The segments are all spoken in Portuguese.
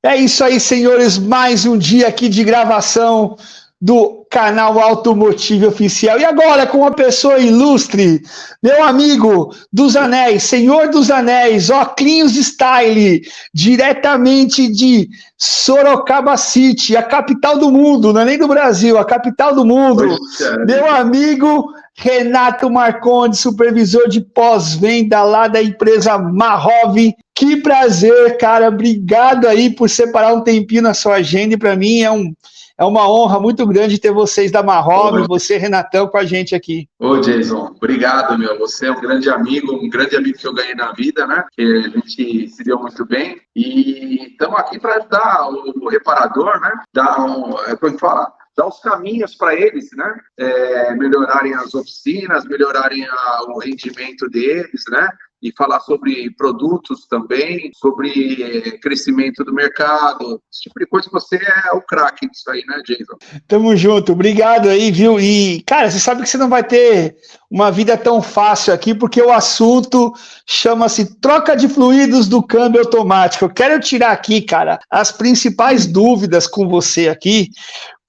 É isso aí, senhores, mais um dia aqui de gravação do canal Automotive Oficial. E agora com uma pessoa ilustre, meu amigo dos Anéis, Senhor dos Anéis, Oclinhos Style, diretamente de Sorocaba City, a capital do mundo, não é nem do Brasil, a capital do mundo. Meu amigo Renato Marcondes, supervisor de pós-venda lá da empresa Marrov. Que prazer, cara. Obrigado aí por separar um tempinho na sua agenda. E para mim é uma honra muito grande ter vocês da Marrov, você, Renatão, com a gente aqui. Ô, Jason, obrigado, meu. Você é um grande amigo que eu ganhei na vida, né? Que a gente se deu muito bem. E estamos aqui para ajudar o reparador, né? Dar os caminhos para eles, né? Melhorarem as oficinas, melhorarem o rendimento deles, né? E falar sobre produtos também, sobre crescimento do mercado, esse tipo de coisa. Você é o craque disso aí, né, Jason? Tamo junto, obrigado aí, viu? E, cara, você sabe que você não vai ter uma vida tão fácil aqui, porque o assunto chama-se troca de fluidos do câmbio automático. Eu quero tirar aqui, cara, as principais dúvidas com você aqui,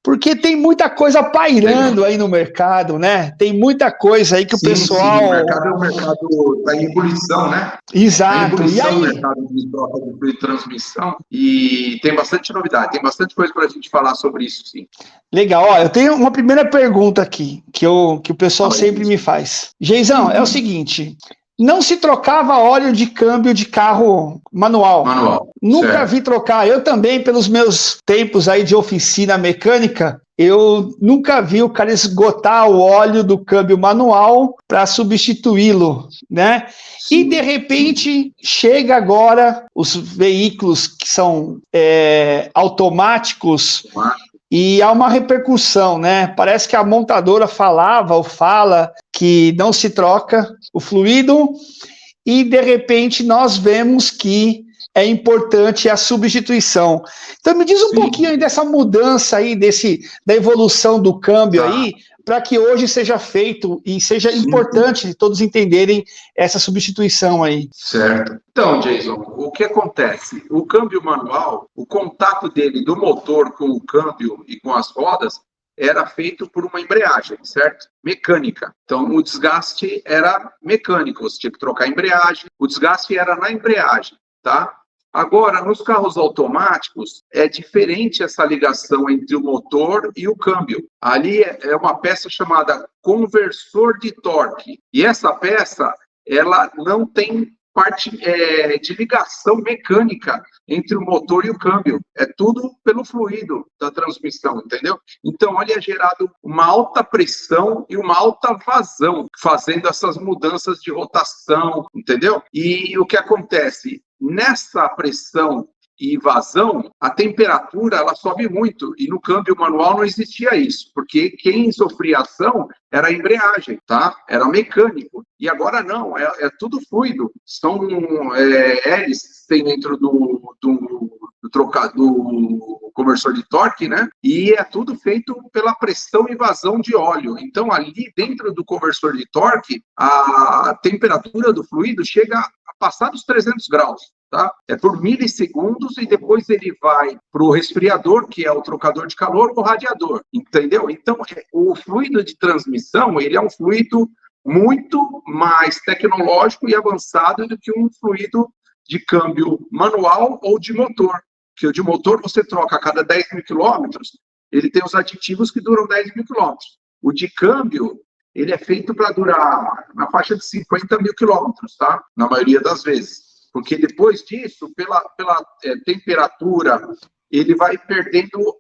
porque tem muita coisa pairando aí no mercado, né? Tem muita coisa aí que o pessoal... Sim, o mercado é um mercado da ebulição, né? Exato. E aí? O mercado de troca de transmissão, e tem bastante novidade, tem bastante coisa para a gente falar sobre isso, sim. Legal. Ó, eu tenho uma primeira pergunta aqui, que o pessoal sempre me faz. Geizão, é o seguinte... Não se trocava óleo de câmbio de carro manual. Nunca certo. Vi trocar. Eu também, pelos meus tempos aí de oficina mecânica, eu nunca vi o cara esgotar o óleo do câmbio manual para substituí-lo, né? Sim. E, de repente, chega agora os veículos que são automáticos. E há uma repercussão, né? Parece que a montadora falava ou fala que não se troca o fluido e, de repente, nós vemos que é importante a substituição. Então, me diz um pouquinho aí dessa mudança aí, da evolução do câmbio aí, para que hoje seja feito e seja importante todos entenderem essa substituição aí. Certo. Então, Jason, o que acontece? O câmbio manual, o contato dele do motor com o câmbio e com as rodas era feito por uma embreagem, certo? Mecânica. Então, o desgaste era mecânico, você tinha que trocar a embreagem, o desgaste era na embreagem, tá? Agora, nos carros automáticos, é diferente essa ligação entre o motor e o câmbio. Ali é uma peça chamada conversor de torque. E essa peça, ela não tem parte de ligação mecânica entre o motor e o câmbio. É tudo pelo fluido da transmissão, entendeu? Então, ali é gerado uma alta pressão e uma alta vazão, fazendo essas mudanças de rotação, entendeu? E o que acontece? Nessa pressão e vazão, a temperatura ela sobe muito, e no câmbio manual não existia isso, porque quem sofria ação era a embreagem, tá? Era mecânico. E agora não, é tudo fluido. São hélices que tem dentro do conversor de torque, né? E é tudo feito pela pressão e vazão de óleo. Então, ali dentro do conversor de torque, a temperatura do fluido chega a passar dos 300 graus. Tá? É por milissegundos, e depois ele vai para o resfriador, que é o trocador de calor, ou radiador, entendeu? Então, o fluido de transmissão, ele é um fluido muito mais tecnológico e avançado do que um fluido de câmbio manual ou de motor, que o de motor você troca a cada 10 mil quilômetros, ele tem os aditivos que duram 10 mil quilômetros. O de câmbio, ele é feito para durar na faixa de 50 mil quilômetros, tá? Na maioria das vezes. Porque depois disso, pela temperatura, ele vai perdendo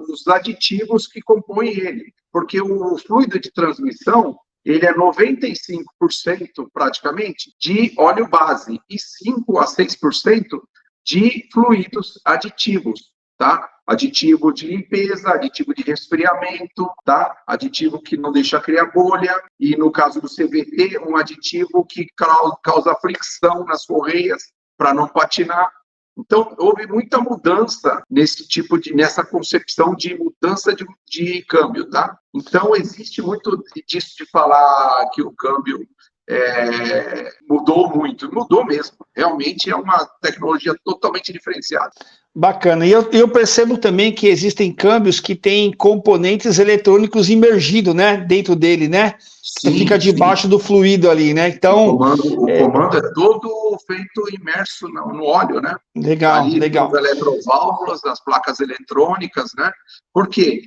os aditivos que compõem ele. Porque o fluido de transmissão, ele é 95% praticamente de óleo base e 5% a 6% de fluidos aditivos, tá? Aditivo de limpeza, aditivo de resfriamento, tá? Aditivo que não deixa criar bolha, e no caso do CVT, um aditivo que causa fricção nas correias para não patinar. Então, houve muita mudança nessa concepção de mudança de câmbio, tá? Então, existe muito disso de falar que o câmbio mudou muito, mudou mesmo. Realmente é uma tecnologia totalmente diferenciada. Bacana. E eu percebo também que existem câmbios que têm componentes eletrônicos imergidos, né, dentro dele, né? Você fica debaixo do fluido ali, né? Então, o comando é todo feito imerso no óleo, né? Legal, ali legal. As eletroválvulas, as placas eletrônicas, né? Porque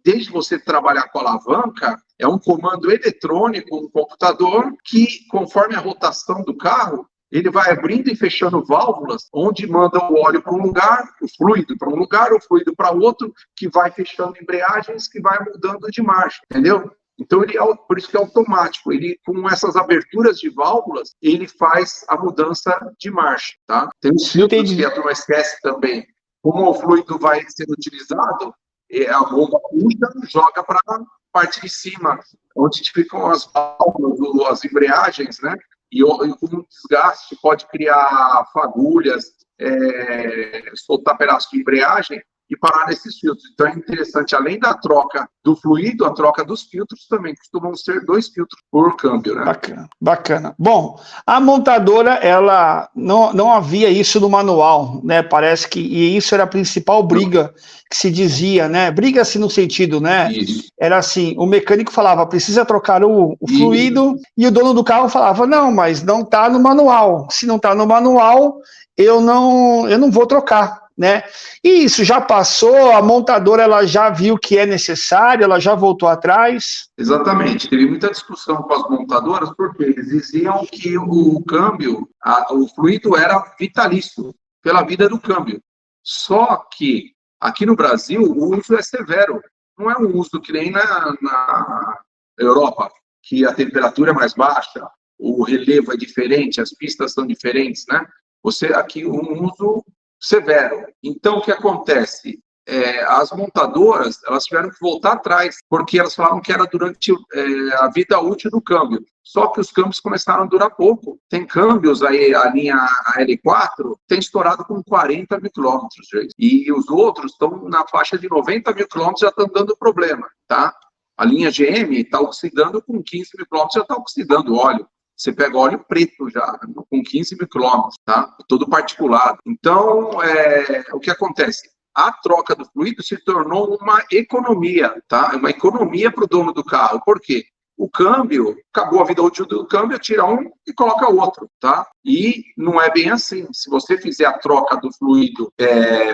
desde você trabalhar com a alavanca, é um comando eletrônico, um computador, que, conforme a rotação do carro, ele vai abrindo e fechando válvulas, onde manda o óleo para um lugar, o fluido para um lugar, o fluido para outro, que vai fechando embreagens, que vai mudando de marcha, entendeu? Então, por isso que é automático. Ele, com essas aberturas de válvulas, ele faz a mudança de marcha, tá? Tem os filtros que a turma esquece também. Como o fluido vai sendo utilizado, a bomba puxa, joga para a parte de cima, onde ficam as válvulas, as embreagens, né? E com um desgaste pode criar fagulhas, soltar pedaços de embreagem e parar nesses filtros. Então é interessante, além da troca do fluido, a troca dos filtros também. Costumam ser 2 filtros por câmbio, né? Bacana, bacana. Bom, a montadora, ela não havia isso no manual, né? Parece que e isso era a principal briga que se dizia, né? Briga-se no sentido, né? Isso. Era assim, o mecânico falava, precisa trocar o fluido, e o dono do carro falava, não, mas não está no manual. Se não está no manual, eu não vou trocar, né? E isso já passou, a montadora ela já viu que é necessário, ela já voltou atrás. Exatamente, teve muita discussão com as montadoras, porque eles diziam que o câmbio, o fluido era vitalício, pela vida do câmbio. Só que, aqui no Brasil, o uso é severo. Não é um uso que nem na Europa, que a temperatura é mais baixa, o relevo é diferente, as pistas são diferentes, né? Você aqui um uso severo. Então, o que acontece? As montadoras, elas tiveram que voltar atrás, porque elas falavam que era durante a vida útil do câmbio. Só que os câmbios começaram a durar pouco. Tem câmbios aí, a linha L4 tem estourado com 40 mil quilômetros, gente. E os outros estão na faixa de 90 mil quilômetros, já estão dando problema, tá? A linha GM está oxidando com 15 mil quilômetros, já está oxidando óleo. Você pega óleo preto já, com 15 mil quilômetros, tá? Todo particulado. Então, o que acontece? A troca do fluido se tornou uma economia, tá? Uma economia para o dono do carro. Por quê? O câmbio, acabou a vida útil do câmbio, tira um e coloca outro, tá? E não é bem assim. Se você fizer a troca do fluido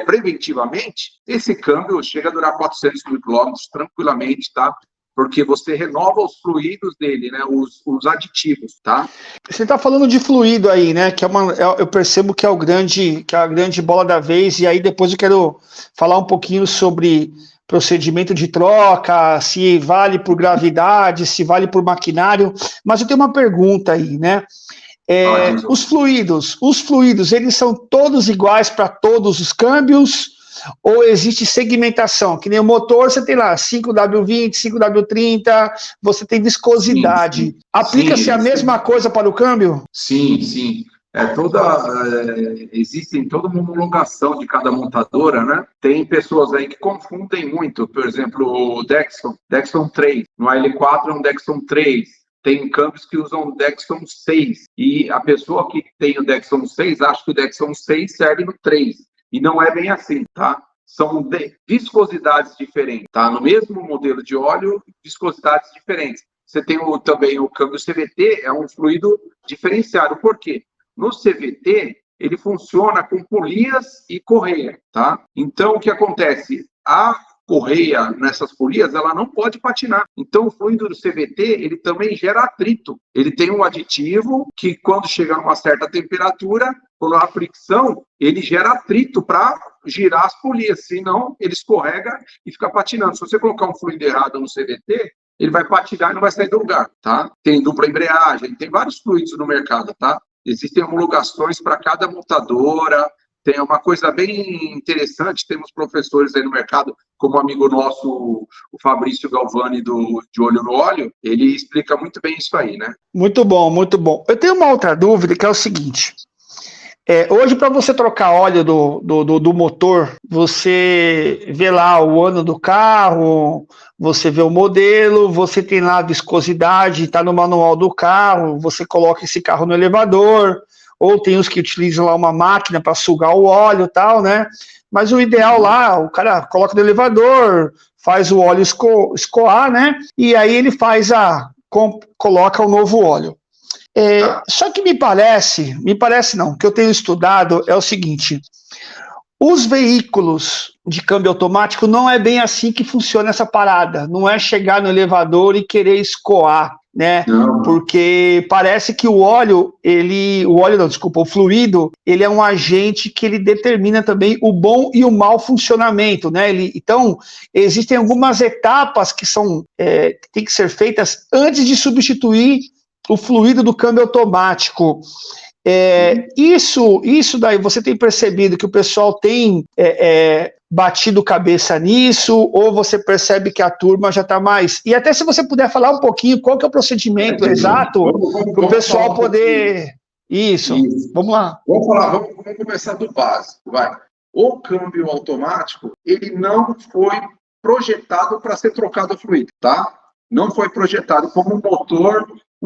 preventivamente, esse câmbio chega a durar 400 mil quilômetros tranquilamente, tá? Porque você renova os fluidos dele, né? Os aditivos, tá? Você está falando de fluido aí, né? Que eu percebo que é a grande bola da vez, e aí depois eu quero falar um pouquinho sobre procedimento de troca, se vale por gravidade, se vale por maquinário, mas eu tenho uma pergunta aí, né? Os fluidos, eles são todos iguais para todos os câmbios? Ou existe segmentação? Que nem o motor, você tem lá 5W20, 5W30, você tem viscosidade. Sim. Aplica-se a mesma coisa para o câmbio? Sim, sim. Existem toda uma homologação de cada montadora, né? Tem pessoas aí que confundem muito, por exemplo, o Dexton 3, no L4 é um Dexton 3, tem câmbios que usam Dexton 6, e a pessoa que tem o Dexton 6 acha que o Dexton 6 serve no 3, e não é bem assim, tá? São viscosidades diferentes, tá? No mesmo modelo de óleo, viscosidades diferentes. Você tem também o câmbio CVT, é um fluido diferenciado. Por quê? No CVT, ele funciona com polias e correia, tá? Então, o que acontece? A correia nessas polias, ela não pode patinar. Então, o fluido do CVT, ele também gera atrito. Ele tem um aditivo que, quando chega a uma certa temperatura, quando há fricção, ele gera atrito para girar as polias, senão ele escorrega e fica patinando. Se você colocar um fluido errado no CVT, ele vai patinar e não vai sair do lugar, tá? Tem dupla embreagem, tem vários fluidos no mercado, tá? Existem homologações para cada montadora, tem uma coisa bem interessante, temos professores aí no mercado, como o amigo nosso, o Fabrício Galvani, de Olho no Óleo, ele explica muito bem isso aí, né? Muito bom, muito bom. Eu tenho uma outra dúvida, que é o seguinte, Hoje, para você trocar óleo do motor, você vê lá o ano do carro, você vê o modelo, você tem lá a viscosidade, está no manual do carro, você coloca esse carro no elevador, ou tem os que utilizam lá uma máquina para sugar o óleo e tal, né? Mas o ideal lá, o cara coloca no elevador, faz o óleo escoar, né? E aí ele coloca o novo óleo. Só que me parece não, que eu tenho estudado é o seguinte: os veículos de câmbio automático não é bem assim que funciona essa parada, não é chegar no elevador e querer escoar, né? Não. Porque parece que o fluido, ele é um agente que ele determina também o bom e o mau funcionamento, né? Então, existem algumas etapas que tem que ser feitas antes de substituir o fluido do câmbio automático. Isso daí, você tem percebido que o pessoal tem batido cabeça nisso, ou você percebe que a turma já está mais... E até se você puder falar um pouquinho qual que é o procedimento exato para o pessoal poder... Isso, vamos lá. Vamos começar do básico, vai. O câmbio automático, ele não foi projetado para ser trocado fluido, tá? Não foi projetado como o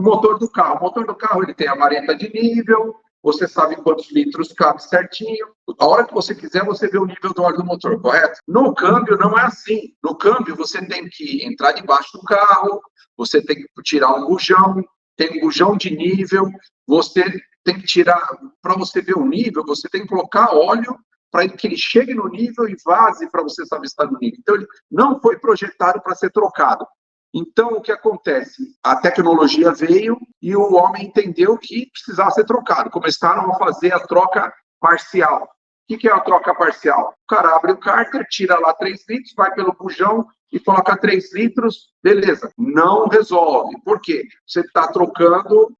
motor do carro. O motor do carro, ele tem a vareta de nível, você sabe quantos litros cabe certinho. A hora que você quiser, você vê o nível do óleo do motor, correto? No câmbio, não é assim. No câmbio, você tem que entrar debaixo do carro, você tem que tirar um bujão, tem um bujão de nível, você tem que tirar, para você ver o nível, você tem que colocar óleo para que ele chegue no nível e vaze para você saber se está no nível. Então, ele não foi projetado para ser trocado. Então, o que acontece? A tecnologia veio e o homem entendeu que precisava ser trocado. Começaram a fazer a troca parcial. O que é a troca parcial? O cara abre o cárter, tira lá 3 litros, vai pelo bujão e coloca 3 litros, beleza. Não resolve. Por quê? Você está trocando,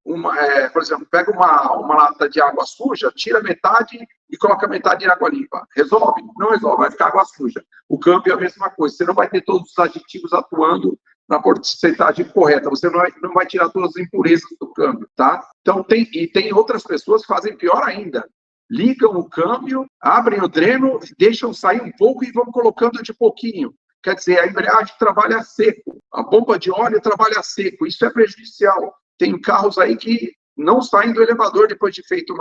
por exemplo, pega uma lata de água suja, tira metade e coloca metade em água limpa. Resolve? Não resolve, vai ficar água suja. O câmbio é a mesma coisa. Você não vai ter todos os aditivos atuando na porcentagem correta, você não vai tirar todas as impurezas do câmbio, tá? Então, tem outras pessoas que fazem pior ainda. Ligam o câmbio, abrem o dreno, deixam sair um pouco e vão colocando de pouquinho. Quer dizer, a embreagem trabalha seco, a bomba de óleo trabalha seco, isso é prejudicial. Tem carros aí que não saem do elevador depois de feito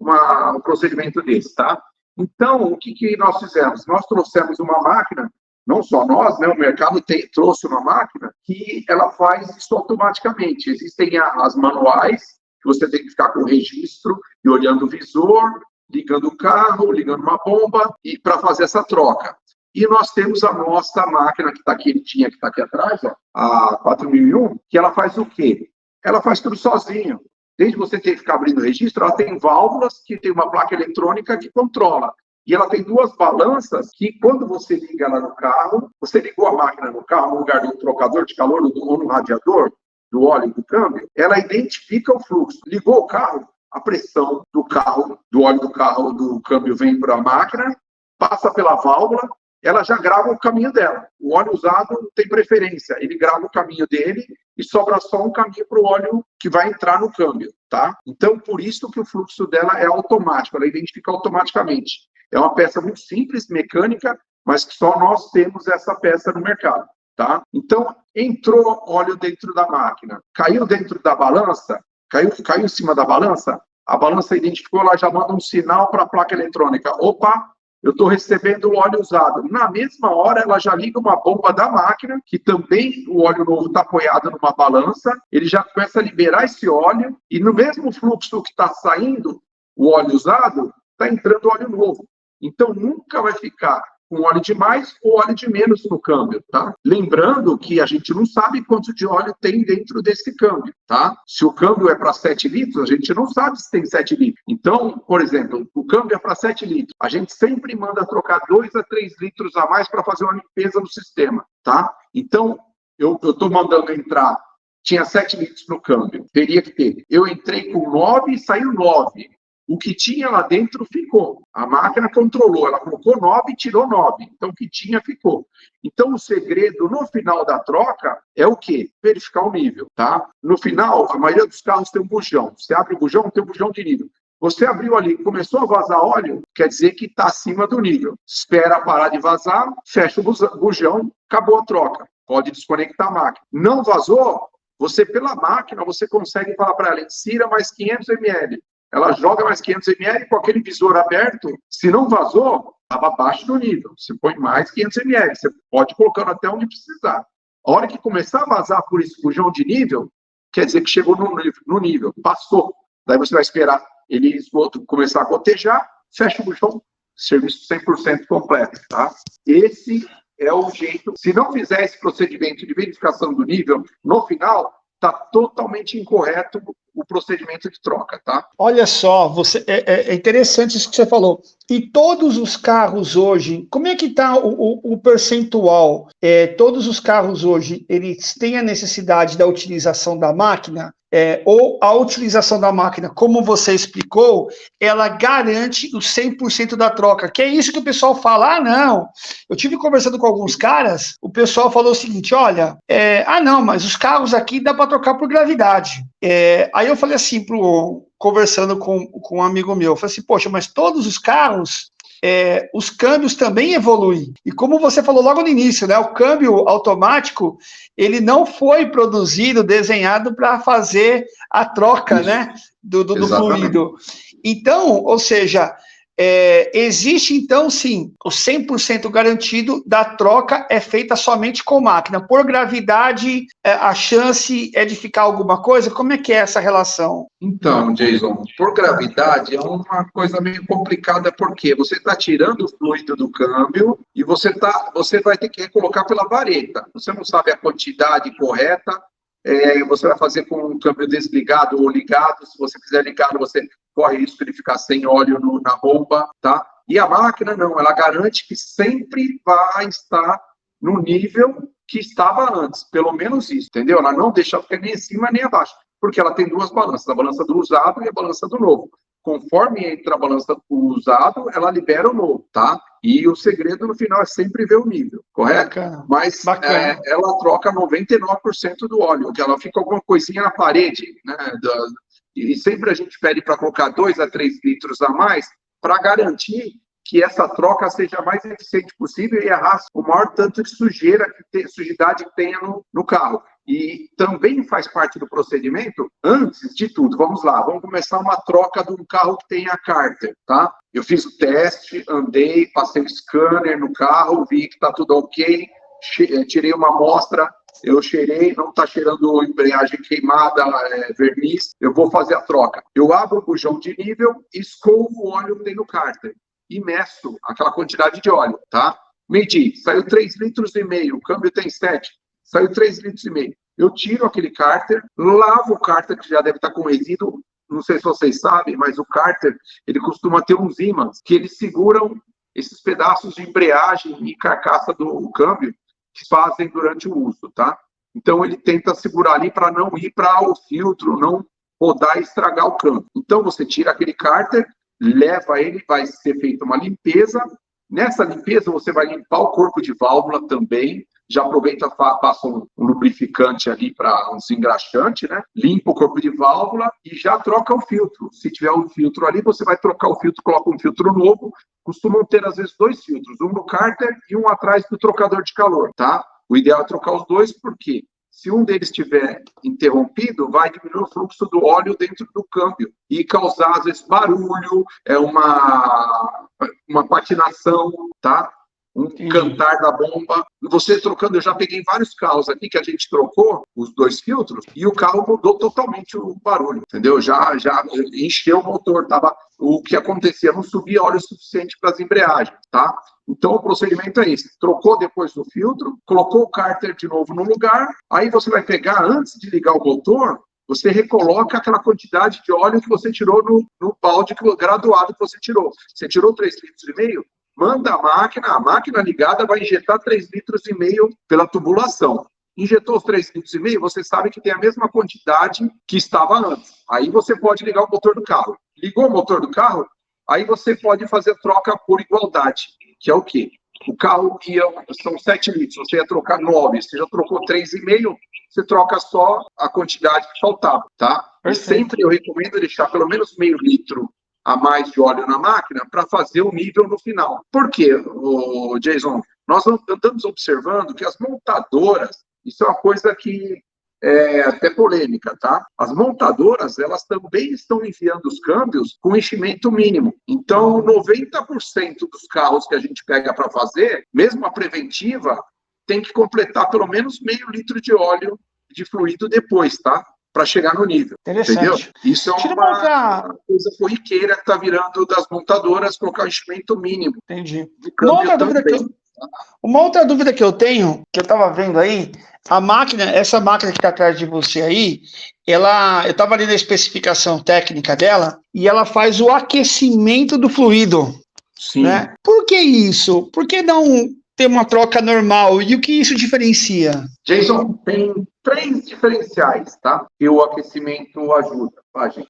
um procedimento desse, tá? Então, o que nós fizemos? Nós trouxemos uma máquina, não só nós, né, o mercado trouxe uma máquina que ela faz isso automaticamente. Existem as manuais, que você tem que ficar com o registro e olhando o visor, ligando o carro, ligando uma bomba, e para fazer essa troca. E nós temos a nossa máquina que está aqui, que está aqui atrás, ó, a 4001, que ela faz o quê? Ela faz tudo sozinho. Desde você ter que ficar abrindo o registro, ela tem válvulas, que tem uma placa eletrônica que controla. E ela tem 2 balanças que, quando você liga ela no carro, você ligou a máquina no carro, no lugar do trocador de calor ou no radiador do óleo do câmbio, ela identifica o fluxo. Ligou o carro, a pressão do carro, do óleo do carro, do câmbio vem para a máquina, passa pela válvula, ela já grava o caminho dela. O óleo usado tem preferência, ele grava o caminho dele e sobra só um caminho para o óleo que vai entrar no câmbio, tá? Então, por isso que o fluxo dela é automático, ela identifica automaticamente. É uma peça muito simples, mecânica, mas que só nós temos essa peça no mercado, tá? Então, entrou óleo dentro da máquina, caiu dentro da balança, caiu em cima da balança, a balança identificou, ela já manda um sinal para a placa eletrônica. Opa, eu estou recebendo o óleo usado. Na mesma hora, ela já liga uma bomba da máquina, que também o óleo novo está apoiado numa balança, ele já começa a liberar esse óleo, e no mesmo fluxo que está saindo o óleo usado, está entrando óleo novo. Então, nunca vai ficar com óleo de mais ou óleo de menos no câmbio, tá? Lembrando que a gente não sabe quanto de óleo tem dentro desse câmbio, tá? Se o câmbio é para 7 litros, a gente não sabe se tem 7 litros. Então, por exemplo, o câmbio é para 7 litros. A gente sempre manda trocar 2 a 3 litros a mais para fazer uma limpeza no sistema, tá? Então, eu estou mandando entrar, tinha 7 litros no câmbio, teria que ter. Eu entrei com 9 e saiu 9. O que tinha lá dentro ficou. A máquina controlou, ela colocou 9 e tirou 9. Então, o que tinha ficou. Então, o segredo no final da troca é o quê? Verificar o nível, tá? No final, a maioria dos carros tem um bujão. Você abre o bujão, tem um bujão de nível. Você abriu ali, começou a vazar óleo, quer dizer que está acima do nível. Espera parar de vazar, fecha o bujão, acabou a troca. Pode desconectar a máquina. Não vazou, você pela máquina, você consegue falar para ela, insira mais 500 ml. Ela joga mais 500 ml com aquele visor aberto. Se não vazou, estava abaixo do nível. Você põe mais 500 ml. Você pode ir colocando até onde precisar. A hora que começar a vazar por esse bujão de nível, quer dizer que chegou no nível, passou. Daí você vai esperar ele começar a gotejar, fecha o bujão, serviço 100% completo, tá? Esse é o jeito. Se não fizer esse procedimento de verificação do nível, no final, está totalmente incorreto o procedimento de troca, tá? Olha só, é interessante isso que você falou. E todos os carros hoje, como é que está o percentual? Todos os carros hoje, eles têm a necessidade da utilização da máquina? Ou a utilização da máquina, como você explicou, ela garante os 100% da troca, que é isso que o pessoal fala, não, eu tive conversando com alguns caras, o pessoal falou o seguinte, olha, não, mas os carros aqui dá para trocar por gravidade. Aí eu falei assim, conversando com um amigo meu, eu falei assim, poxa, mas todos os carros, os câmbios também evoluem. E como você falou logo no início, né, o câmbio automático, ele não foi produzido, desenhado para fazer a troca, né, do fluido. Então, ou seja, existe então sim, o 100% garantido da troca é feita somente com máquina. Por gravidade, a chance é de ficar alguma coisa? Como é que é essa relação? Então, Jason, por gravidade é uma coisa meio complicada, porque você está tirando o fluido do câmbio e você vai ter que colocar pela vareta. Você não sabe a quantidade correta, você vai fazer com o câmbio desligado ou ligado. Se você fizer ligado, você corre risco de ficar sem óleo na bomba, tá? E a máquina não, ela garante que sempre vai estar no nível que estava antes, pelo menos isso, entendeu? Ela não deixa ficar nem em cima nem abaixo, porque ela tem duas balanças, a balança do usado e a balança do novo. Conforme entra a balança do usado, ela libera o novo, tá? E o segredo no final é sempre ver o nível, correto? Bacana. Mas ela troca 99% do óleo, que ela fica alguma coisinha na parede, né? E sempre a gente pede para colocar 2 a 3 litros a mais para garantir que essa troca seja a mais eficiente possível e arraste o maior tanto de sujidade que tenha no carro. E também faz parte do procedimento, antes de tudo, vamos lá, vamos começar uma troca de um carro que tenha cárter, tá? Eu fiz o teste, andei, passei o scanner no carro, vi que está tudo ok, tirei uma amostra, eu cheirei, não está cheirando embreagem queimada, verniz, eu vou fazer a troca. Eu abro o bujão de nível, escovo o óleo que tem no cárter e meço aquela quantidade de óleo, tá? Medi, saiu 3,5 litros, o câmbio tem 7, saiu 3,5 litros. Eu tiro aquele cárter, lavo o cárter, que já deve estar com resíduo, não sei se vocês sabem, mas o cárter, ele costuma ter uns ímãs, que eles seguram esses pedaços de embreagem e carcaça do câmbio, que fazem durante o uso, tá? Então, ele tenta segurar ali para não ir para o filtro, não rodar e estragar o câmbio. Então, você tira aquele cárter, leva ele, vai ser feita uma limpeza. Nessa limpeza, você vai limpar o corpo de válvula também. Já aproveita, passa um lubrificante ali para um desengraxante, né? Limpa o corpo de válvula e já troca o filtro. Se tiver um filtro ali, você vai trocar o filtro, coloca um filtro novo. Costumam ter, às vezes, 2 filtros, um no cárter e um atrás do trocador de calor, tá? O ideal é trocar os dois, porque se um deles estiver interrompido, vai diminuir o fluxo do óleo dentro do câmbio e causar, às vezes, barulho, uma patinação, tá? Um cantar da bomba. Você trocando, eu já peguei vários carros aqui que a gente trocou os 2 filtros e o carro mudou totalmente o barulho, entendeu? Já encheu o motor, o que acontecia, não subia óleo suficiente para as embreagens, tá? Então, o procedimento é esse. Trocou depois do filtro, colocou o cárter de novo no lugar, aí você vai pegar, antes de ligar o motor, você recoloca aquela quantidade de óleo que você tirou no balde graduado que você tirou. Você tirou 3,5 litros, manda a máquina ligada vai injetar 3,5 litros pela tubulação. Injetou os 3,5 litros, você sabe que tem a mesma quantidade que estava antes. Aí você pode ligar o motor do carro. Ligou o motor do carro, aí você pode fazer troca por igualdade, que é o quê? O carro são 7 litros, você ia trocar 9, você já trocou 3,5, você troca só a quantidade que faltava, tá? E sempre eu recomendo deixar pelo menos meio litro a mais de óleo na máquina para fazer o nível no final. Por quê, Jason? Nós estamos observando que as montadoras, isso é uma coisa que é até polêmica, tá? As montadoras, elas também estão enviando os câmbios com enchimento mínimo. Então, 90% dos carros que a gente pega para fazer, mesmo a preventiva, tem que completar pelo menos meio litro de óleo de fluido depois, tá? Para chegar no nível. Entendeu? Isso é uma coisa corriqueira que está virando das montadoras, colocar o enchimento mínimo. Entendi. Uma outra dúvida que eu tenho, que eu estava vendo aí, essa máquina que está atrás de você aí, eu estava ali na especificação técnica dela, e ela faz o aquecimento do fluido. Sim. Né? Por que isso? Por que não ter uma troca normal? E o que isso diferencia? Jason, tem 3 diferenciais, tá? E o aquecimento ajuda, tá, gente?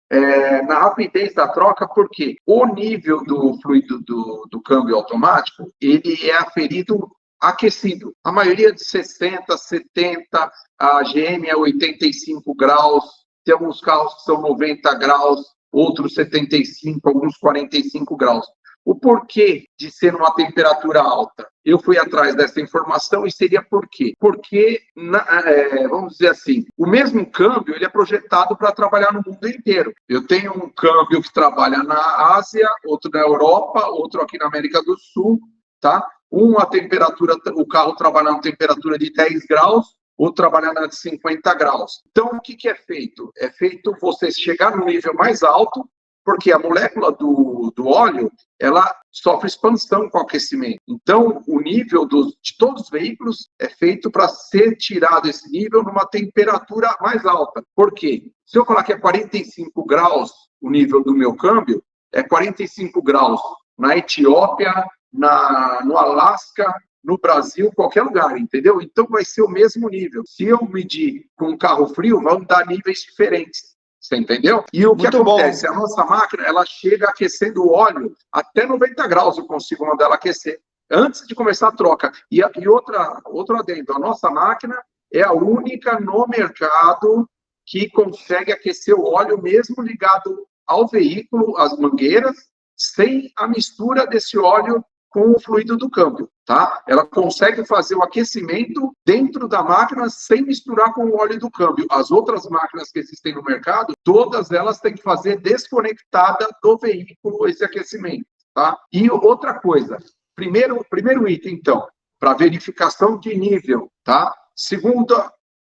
Na rapidez da troca, porque o nível do fluido do câmbio automático, ele é aferido aquecido. A maioria de 60, 70, a GM é 85 graus, tem alguns carros que são 90 graus, outros 75, alguns 45 graus. O porquê de ser numa temperatura alta? Eu fui atrás dessa informação e seria por quê? Porque, vamos dizer assim, o mesmo câmbio ele é projetado para trabalhar no mundo inteiro. Eu tenho um câmbio que trabalha na Ásia, outro na Europa, outro aqui na América do Sul, tá? O carro trabalha na temperatura de 10 graus, outro trabalha na de 50 graus. Então, o que é feito? É feito você chegar no nível mais alto, porque a molécula do óleo, ela sofre expansão com o aquecimento. Então, o nível de todos os veículos é feito para ser tirado esse nível numa temperatura mais alta. Por quê? Se eu falar que é 45 graus o nível do meu câmbio, é 45 graus na Etiópia, no Alasca, no Brasil, qualquer lugar, entendeu? Então, vai ser o mesmo nível. Se eu medir com um carro frio, vão dar níveis diferentes. Você entendeu? E o que acontece? A nossa máquina, ela chega aquecendo o óleo até 90 graus, eu consigo mandar ela aquecer, antes de começar a troca. E outro adendo, a nossa máquina é a única no mercado que consegue aquecer o óleo mesmo ligado ao veículo, às mangueiras, sem a mistura desse óleo com o fluido do câmbio, tá? Ela consegue fazer o aquecimento dentro da máquina sem misturar com o óleo do câmbio. As outras máquinas que existem no mercado, todas elas têm que fazer desconectada do veículo esse aquecimento, tá? E outra coisa, primeiro item, então, para verificação de nível, tá?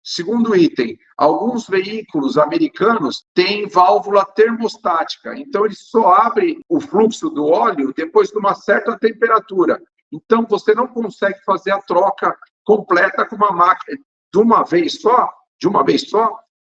Segundo item, alguns veículos americanos têm válvula termostática, então ele só abre o fluxo do óleo depois de uma certa temperatura. Então você não consegue fazer a troca completa com uma máquina de uma vez só,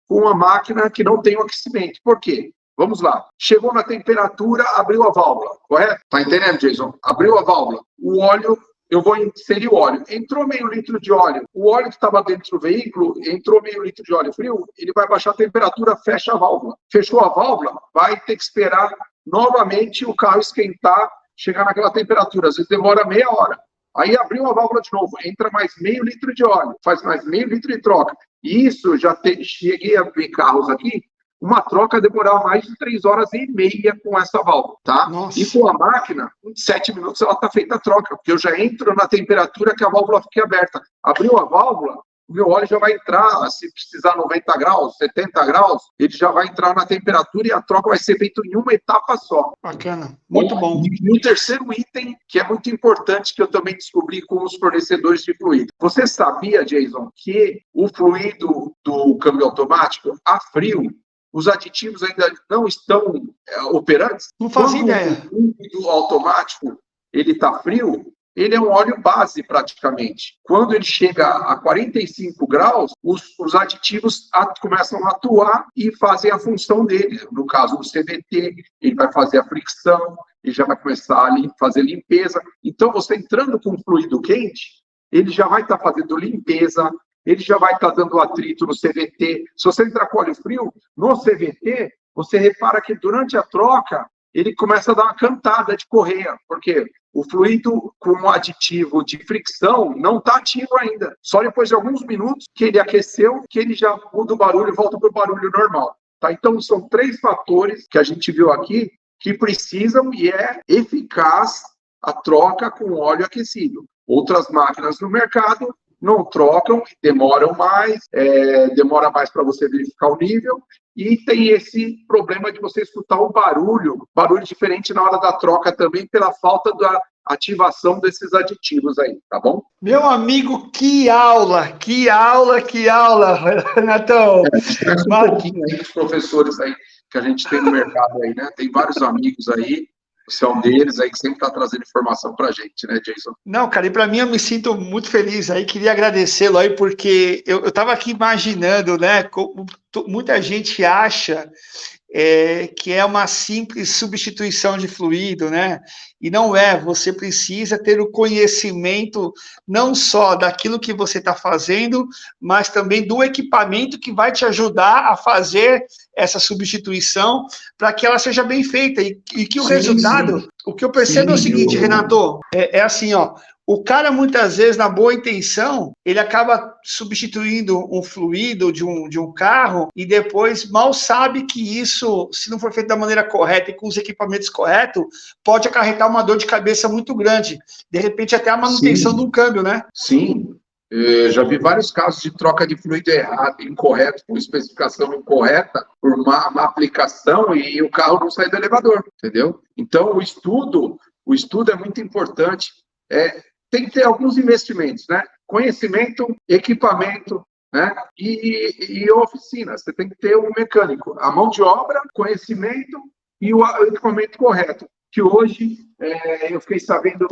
com uma máquina que não tem o aquecimento. Por quê? Vamos lá. Chegou na temperatura, abriu a válvula, correto? Tá entendendo, Jason? Abriu a válvula. O óleo, eu vou inserir o óleo. Entrou meio litro de óleo. O óleo que estava dentro do veículo, entrou meio litro de óleo frio, ele vai baixar a temperatura, fecha a válvula. Fechou a válvula, vai ter que esperar novamente o carro esquentar, chegar naquela temperatura. Às vezes demora meia hora. Aí abriu a válvula de novo, entra mais meio litro de óleo, faz mais meio litro de troca. E isso, cheguei a ver carros aqui, uma troca demorar mais de 3 horas e meia com essa válvula, tá? Nossa. E com a máquina, em 7 minutos ela está feita a troca, porque eu já entro na temperatura que a válvula fique aberta. Abriu a válvula, o meu óleo já vai entrar, se precisar 90 graus, 70 graus, ele já vai entrar na temperatura e a troca vai ser feita em uma etapa só. Bacana, muito bom. E o terceiro item, que é muito importante, que eu também descobri com os fornecedores de fluido. Você sabia, Jason, que o fluido do câmbio automático a frio, os aditivos ainda não estão operantes? Não fazia ideia. O fluido automático, ele está frio, ele é um óleo base praticamente. Quando ele chega a 45 graus, os aditivos começam a atuar e fazem a função dele. No caso do CVT, ele vai fazer a fricção, ele já vai começar a fazer limpeza. Então, você entrando com fluido quente, ele já vai estar fazendo limpeza, ele já vai estar dando atrito no CVT. Se você entrar com óleo frio, no CVT, você repara que durante a troca, ele começa a dar uma cantada de correia, porque o fluido com um aditivo de fricção não está ativo ainda. Só depois de alguns minutos que ele aqueceu, que ele já muda o barulho e volta para o barulho normal. Tá? Então, são 3 fatores que a gente viu aqui que precisam e é eficaz a troca com óleo aquecido. Outras máquinas no mercado não trocam, demoram mais, demora mais para você verificar o nível, e tem esse problema de você escutar o barulho diferente na hora da troca também, pela falta da ativação desses aditivos aí, tá bom? Meu amigo, que aula, Renatão. Conhece um pouquinho aí dos professores aí que a gente tem no mercado aí, né? Tem vários amigos aí, você é um deles aí que sempre está trazendo informação para a gente, né, Jason? Não, cara, e para mim eu me sinto muito feliz aí, queria agradecê-lo aí, porque eu estava aqui imaginando, né, como muita gente acha que é uma simples substituição de fluido, né? E não é, você precisa ter o conhecimento não só daquilo que você está fazendo, mas também do equipamento que vai te ajudar a fazer essa substituição para que ela seja bem feita e que o resultado, o que eu percebo é o seguinte, Renato, é assim, ó, o cara, muitas vezes, na boa intenção, ele acaba substituindo um fluido de um carro e depois mal sabe que isso, se não for feito da maneira correta e com os equipamentos corretos, pode acarretar uma dor de cabeça muito grande. De repente, até a manutenção de um câmbio, né? Sim. Eu já vi vários casos de troca de fluido errado, incorreto, com especificação incorreta, por uma aplicação e o carro não sai do elevador, entendeu? Então, o estudo é muito importante. Tem que ter alguns investimentos, né? Conhecimento, equipamento, né? E oficina. Você tem que ter um mecânico. A mão de obra, conhecimento e o equipamento correto. Que hoje, eu fiquei sabendo,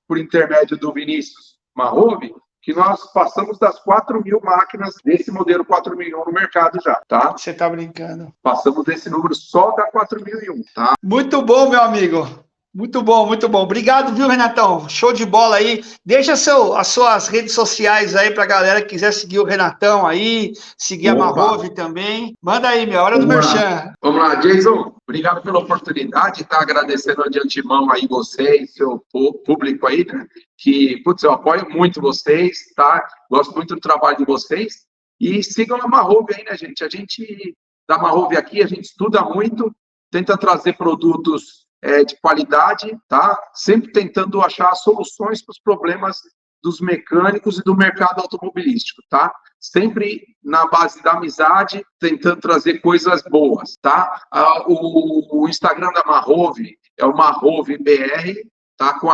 por intermédio do Vinícius Marrove, que nós passamos das 4.000 máquinas desse modelo 4.001 no mercado já, tá? Você tá brincando. Passamos desse número só da 4.001, tá? Muito bom, meu amigo. Muito bom, muito bom. Obrigado, viu, Renatão? Show de bola aí. Deixa as suas redes sociais aí para a galera que quiser seguir o Renatão aí, seguir a Marrove também. Manda aí, minha hora do merchan. Vamos lá, Jason. Obrigado pela oportunidade, tá? Agradecendo de antemão aí você e seu público aí, né? Que, putz, eu apoio muito vocês, tá? Gosto muito do trabalho de vocês. E sigam a Marrove aí, né, gente? A gente, da Marrove aqui, a gente estuda muito, tenta trazer produtos de qualidade, tá? Sempre tentando achar soluções para os problemas dos mecânicos e do mercado automobilístico, tá? Sempre na base da amizade, tentando trazer coisas boas, tá? O Instagram da Marrove é o Marrove BR, tá? Com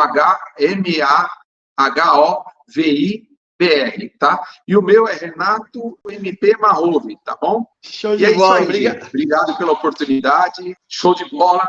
MAHOVI-BR, tá? E o meu é Renato MP Marrove, tá bom? Show de bola, obrigado pela oportunidade, show de bola.